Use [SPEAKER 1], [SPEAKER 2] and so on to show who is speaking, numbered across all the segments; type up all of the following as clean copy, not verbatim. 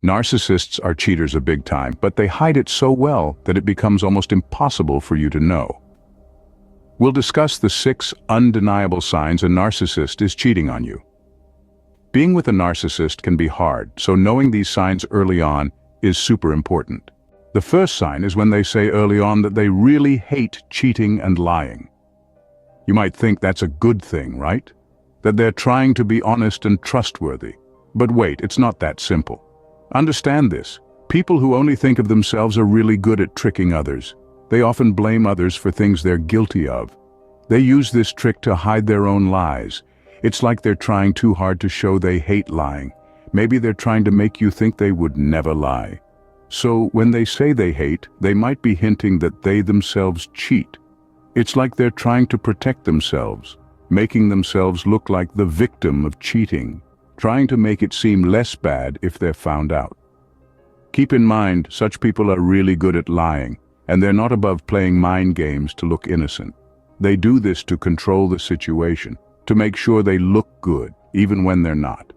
[SPEAKER 1] Narcissists are cheaters a big time, but they hide it so well that it becomes almost impossible for you to know. We'll discuss the 6 undeniable signs a narcissist is cheating on you. Being with a narcissist can be hard, so knowing these signs early on is super important. The first sign is when they say early on that they really hate cheating and lying. You might think that's a good thing, right? That they're trying to be honest and trustworthy. But wait, it's not that simple. Understand this. People who only think of themselves are really good at tricking others. They often blame others for things they're guilty of. They use this trick to hide their own lies. It's like they're trying too hard to show they hate lying. Maybe they're trying to make you think they would never lie. So when they say they hate, they might be hinting that they themselves cheat. It's like they're trying to protect themselves, making themselves look like the victim of cheating, trying to make it seem less bad if they're found out. Keep in mind, such people are really good at lying, and they're not above playing mind games to look innocent. They do this to control the situation, to make sure they look good, even when they're not.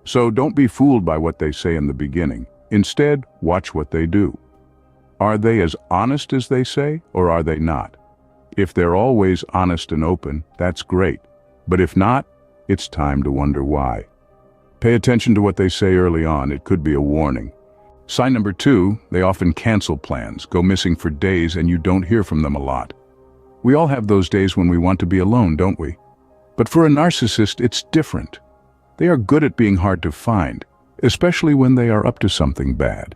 [SPEAKER 1] So don't be fooled by what they say in the beginning. Instead, watch what they do. Are they as honest as they say, or are they not? If they're always honest and open, that's great. But if not, it's time to wonder why. Pay attention to what they say early on. It could be a warning. Sign number 2, they often cancel plans, go missing for days, and you don't hear from them a lot. We all have those days when we want to be alone, don't we? But for a narcissist, it's different. They are good at being hard to find, especially when they are up to something bad.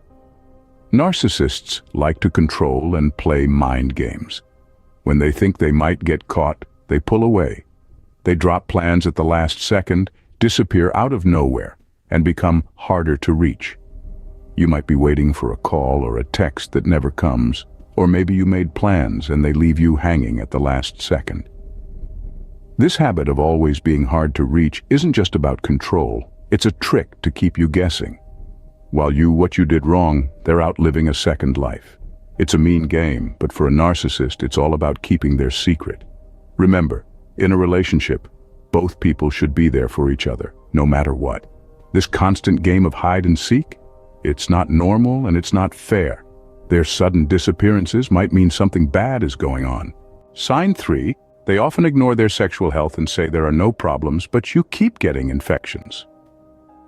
[SPEAKER 1] Narcissists like to control and play mind games. When they think they might get caught, they pull away. They drop plans at the last second, disappear out of nowhere, and become harder to reach. You might be waiting for a call or a text that never comes, or maybe you made plans and they leave you hanging at the last second. This habit of always being hard to reach isn't just about control, it's a trick to keep you guessing. While what you did wrong, they're out living a second life. It's a mean game, but for a narcissist, it's all about keeping their secret. Remember, in a relationship, both people should be there for each other, no matter what. This constant game of hide and seek? It's not normal and it's not fair. Their sudden disappearances might mean something bad is going on. Sign 3, they often ignore their sexual health and say there are no problems, but you keep getting infections.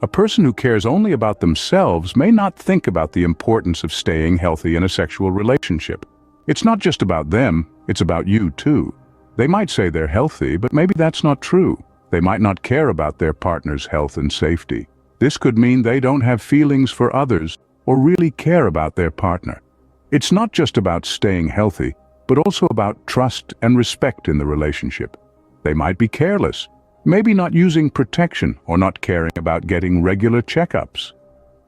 [SPEAKER 1] A person who cares only about themselves may not think about the importance of staying healthy in a sexual relationship. It's not just about them, it's about you too. They might say they're healthy, but maybe that's not true. They might not care about their partner's health and safety. This could mean they don't have feelings for others or really care about their partner. It's not just about staying healthy, but also about trust and respect in the relationship. They might be careless, maybe not using protection or not caring about getting regular checkups.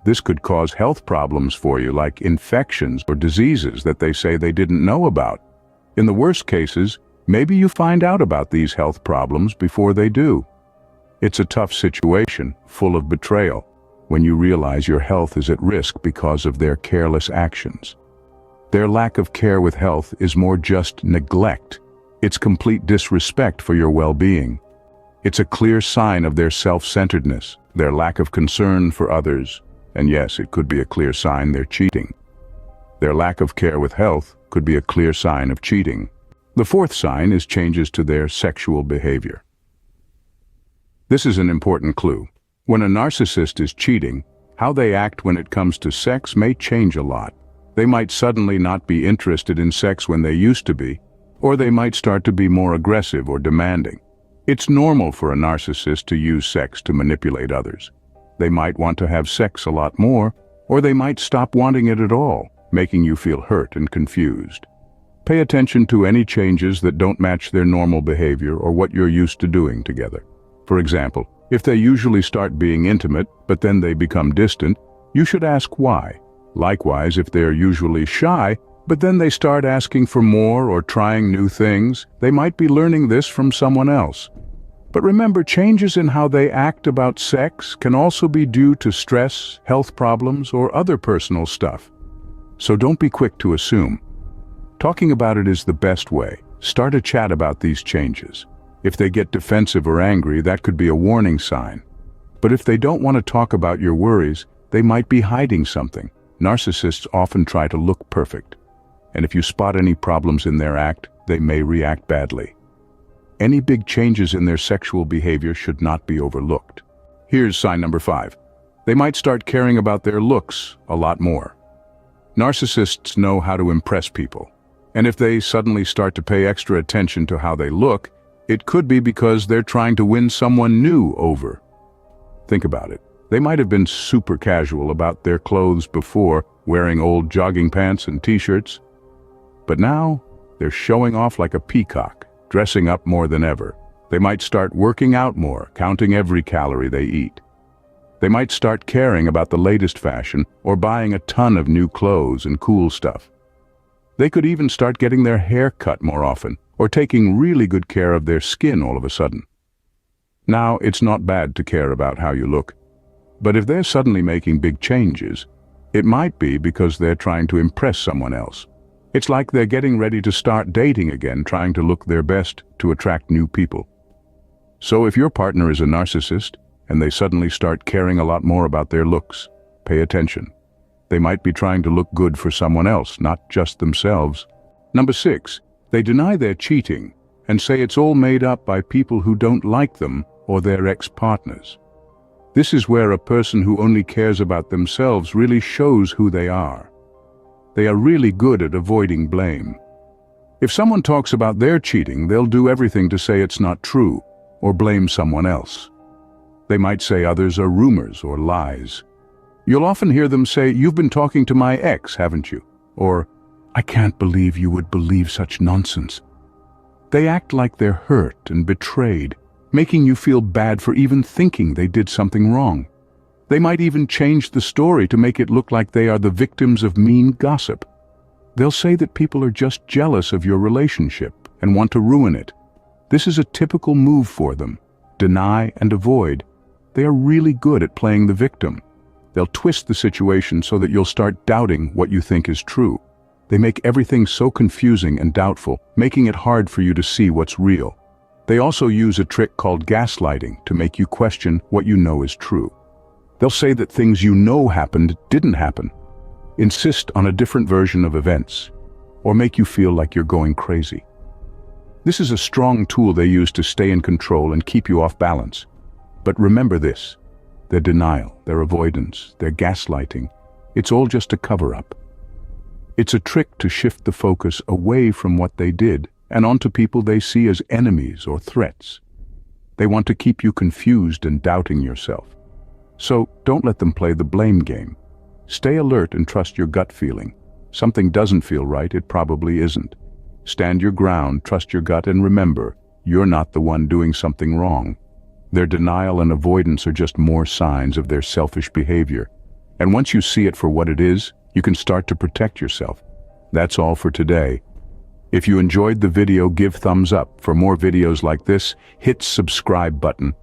[SPEAKER 1] This could cause health problems for you, like infections or diseases that they say they didn't know about. In the worst cases, maybe you find out about these health problems before they do. It's a tough situation, full of betrayal, when you realize your health is at risk because of their careless actions. Their lack of care with health is more just neglect. It's complete disrespect for your well-being. It's a clear sign of their self-centeredness, their lack of concern for others, and yes, it could be a clear sign they're cheating. Their lack of care with health could be a clear sign of cheating. The 4th sign is changes to their sexual behavior. This is an important clue. When a narcissist is cheating, how they act when it comes to sex may change a lot. They might suddenly not be interested in sex when they used to be, or they might start to be more aggressive or demanding. It's normal for a narcissist to use sex to manipulate others. They might want to have sex a lot more, or they might stop wanting it at all, making you feel hurt and confused. Pay attention to any changes that don't match their normal behavior or what you're used to doing together. For example, if they usually start being intimate, but then they become distant, you should ask why. Likewise, if they're usually shy, but then they start asking for more or trying new things, they might be learning this from someone else. But remember, changes in how they act about sex can also be due to stress, health problems, or other personal stuff. So don't be quick to assume. Talking about it is the best way. Start a chat about these changes. If they get defensive or angry, that could be a warning sign. But if they don't want to talk about your worries, They might be hiding something. Narcissists often try to look perfect, and if you spot any problems in their act, they may react badly. Any big changes in their sexual behavior should not be overlooked. Here's sign number 5. They might start caring about their looks a lot more. Narcissists know how to impress people, and if they suddenly start to pay extra attention to how they look, it could be because they're trying to win someone new over. Think about it. They might have been super casual about their clothes before, wearing old jogging pants and t-shirts. But now, they're showing off like a peacock, dressing up more than ever. They might start working out more, counting every calorie they eat. They might start caring about the latest fashion or buying a ton of new clothes and cool stuff. They could even start getting their hair cut more often or taking really good care of their skin all of a sudden. Now, it's not bad to care about how you look, but if they're suddenly making big changes, it might be because they're trying to impress someone else. It's like they're getting ready to start dating again, trying to look their best to attract new people. So if your partner is a narcissist and they suddenly start caring a lot more about their looks, pay attention. They might be trying to look good for someone else, not just themselves. Number 6, they deny they're cheating and say it's all made up by people who don't like them or their ex-partners. This is where a person who only cares about themselves really shows who they are. They are really good at avoiding blame. If someone talks about their cheating, they'll do everything to say it's not true or blame someone else. They might say others are rumors or lies. You'll often hear them say, "You've been talking to my ex, haven't you?" Or, "I can't believe you would believe such nonsense." They act like they're hurt and betrayed, making you feel bad for even thinking they did something wrong. They might even change the story to make it look like they are the victims of mean gossip. They'll say that people are just jealous of your relationship and want to ruin it. This is a typical move for them. Deny and avoid. They are really good at playing the victim. They'll twist the situation so that you'll start doubting what you think is true. They make everything so confusing and doubtful, making it hard for you to see what's real. They also use a trick called gaslighting to make you question what you know is true. They'll say that things you know happened didn't happen, insist on a different version of events, or make you feel like you're going crazy. This is a strong tool they use to stay in control and keep you off balance. But remember this, their denial, their avoidance, their gaslighting, it's all just a cover-up. It's a trick to shift the focus away from what they did and onto people they see as enemies or threats. They want to keep you confused and doubting yourself. So don't let them play the blame game. Stay alert and trust your gut feeling. Something doesn't feel right, it probably isn't. Stand your ground, trust your gut, and remember, you're not the one doing something wrong. Their denial and avoidance are just more signs of their selfish behavior. And once you see it for what it is, you can start to protect yourself. That's all for today. If you enjoyed the video, give thumbs up. For more videos like this, hit subscribe button